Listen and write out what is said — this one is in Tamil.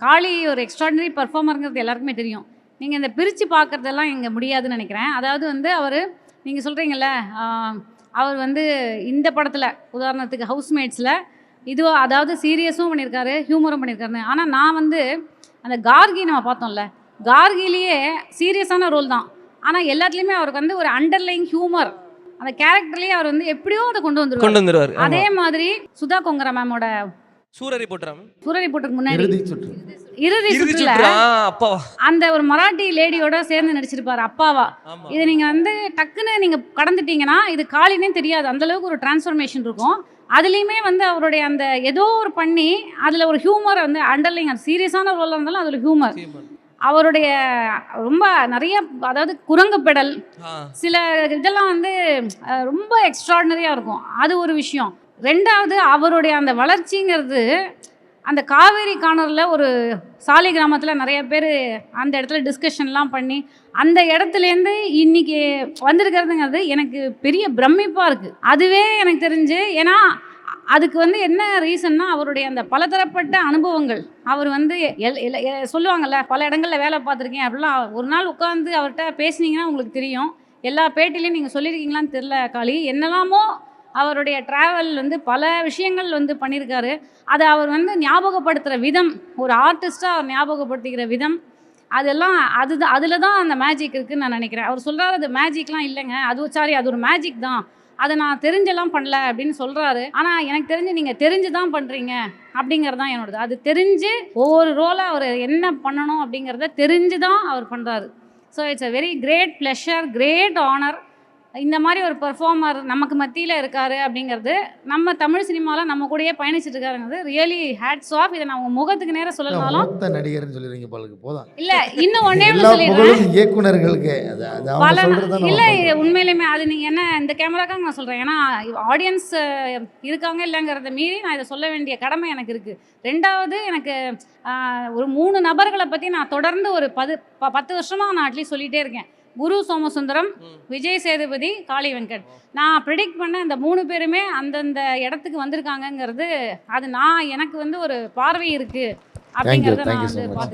காளி ஒரு எக்ஸ்ட்ராடினரி பர்ஃபார்மருங்கிறது எல்லாருக்குமே தெரியும். நீங்கள் இந்த பிரித்து பார்க்குறதெல்லாம் இங்கே முடியாதுன்னு நினைக்கிறேன். அதாவது வந்து அவர் நீங்கள் சொல்கிறீங்கல்ல, அவர் வந்து இந்த படத்தில் உதாரணத்துக்கு ஹவுஸ்மேட்ஸில் இதுவோ அதாவது சீரியஸும் பண்ணியிருக்காரு, ஹியூமரும் பண்ணியிருக்காருன்னு. ஆனால் நான் வந்து அந்த கார்கி நம்ம பார்த்தோம்ல, கார்கிலேயே சீரியஸான ரோல் தான். ஆனால் எல்லாத்துலேயுமே அவருக்கு வந்து ஒரு அண்டர்லைங் ஹியூமர், அந்த கேரக்டர்லேயே அவர் வந்து எப்படியோ அதை கொண்டு வந்துருவார். அதே மாதிரி சுதா கொங்கரா மேமோட சூரரை போட்டுறதுக்கு முன்னாடி இறுதி சுற்றுல அந்த ஒரு மராட்டி லேடியோட சேர்ந்து நடிச்சிருப்பாரு அப்பாவா. இதை நீங்க வந்து டக்குன்னு நீங்க கடந்துட்டீங்கன்னா இது காளினே தெரியாது, அந்த அளவுக்கு ஒரு டிரான்ஸ்ஃபர்மேஷன் இருக்கும். அதுலேயுமே வந்து அவருடைய அந்த ஏதோ ஒரு பண்ணி அதில் ஒரு ஹியூமரை வந்து அண்டர்லைங், அது சீரியஸான ரோலாக இருந்தாலும் அதில் ஹியூமர் அவருடைய ரொம்ப நிறைய, அதாவது குரங்கு பெடல் சில இதெல்லாம் வந்து ரொம்ப எக்ஸ்ட்ராடினரியாக இருக்கும். அது ஒரு விஷயம். ரெண்டாவது அவருடைய அந்த வளர்ச்சிங்கிறது அந்த காவேரி கார்னரில் ஒரு சாலை கிராமத்தில் நிறைய பேர் அந்த இடத்துல டிஸ்கஷன்லாம் பண்ணி அந்த இடத்துலேருந்து இன்றைக்கி வந்திருக்கிறதுங்கிறது எனக்கு பெரிய பிரமிப்பாக இருக்குது. அதுவே எனக்கு தெரிஞ்சு, ஏன்னா அதுக்கு வந்து என்ன ரீசன்னா அவருடைய அந்த பலதரப்பட்ட அனுபவங்கள். அவர் வந்து சொல்லுவாங்கள்ல, பல இடங்களில் வேலை பார்த்துருக்கேன் அப்படிலாம். ஒரு நாள் உட்காந்து அவர்கிட்ட பேசுனீங்கன்னா உங்களுக்கு தெரியும். எல்லா பேட்டிலையும் நீங்கள் சொல்லியிருக்கீங்களான்னு தெரில காளி, என்னெல்லாமோ அவருடைய ட்ராவல் வந்து பல விஷயங்கள் வந்து பண்ணியிருக்காரு. அதை அவர் வந்து ஞாபகப்படுத்துகிற விதம், ஒரு ஆர்டிஸ்ட்டாக அவர் ஞாபகப்படுத்திக்கிற விதம், அதெல்லாம் அதில் தான் அந்த மேஜிக் இருக்குதுன்னு நான் நினைக்கிறேன். அவர் சொல்கிறாரு அது மேஜிக்லாம் இல்லைங்க, அது ஒரு மேஜிக் தான், அதை நான் தெரிஞ்செல்லாம் பண்ணல அப்படின்னு சொல்கிறாரு. ஆனால் எனக்கு தெரிஞ்சு நீங்கள் தெரிஞ்சு தான் பண்ணுறீங்க அப்படிங்கிறது தான் என்னோடது. அது தெரிஞ்சு ஒவ்வொரு ரோலை அவர் என்ன பண்ணணும் அப்படிங்கிறத தெரிஞ்சு தான் அவர் பண்ணுறாரு. So it's a very great pleasure, great honour. இந்த மாதிரி ஒரு பெர்ஃபார்மர் நமக்கு மத்தியில் இருக்காரு அப்படிங்கிறது, நம்ம தமிழ் சினிமாவில் நம்ம கூடயே பயணிச்சுட்டு இருக்காருங்கிறது ரியலி ஹேட்ஸ் ஆஃப். இதை நான் உங்கள் முகத்துக்கு நேரம் சொல்லலாம். நடிகர்னு சொல்லிடுறீங்க பாலுக்கு போதும். இல்லை, இன்னும் ஒன்றே ஒன்று சொல்லிடுறேன், இயக்குனர்களுக்கு இல்லை உண்மையிலுமே அது நீங்கள் என்ன இந்த கேமராக்காக நான் சொல்கிறேன். ஏன்னா ஆடியன்ஸ் இருக்காங்க இல்லைங்கிறத மீறி நான் இதை சொல்ல வேண்டிய கடமை எனக்கு இருக்குது. ரெண்டாவது, எனக்கு ஒரு 3 நபர்களை பற்றி நான் தொடர்ந்து ஒரு 10 வருஷமாக நான் அட்லீஸ்ட் சொல்லிகிட்டே இருக்கேன். குரு சோமசுந்தரம், விஜய் சேதுபதி, காளி வெங்கட். நான் ப்ரெடிக்ட் பண்ண இந்த 3 பேருமே அந்தந்த இடத்துக்கு வந்திருக்காங்கங்கிறது, அது எனக்கு வந்து ஒரு பார்வை இருக்குது அப்படிங்கிறத நான் வந்து பார்த்துக்கிறேன்.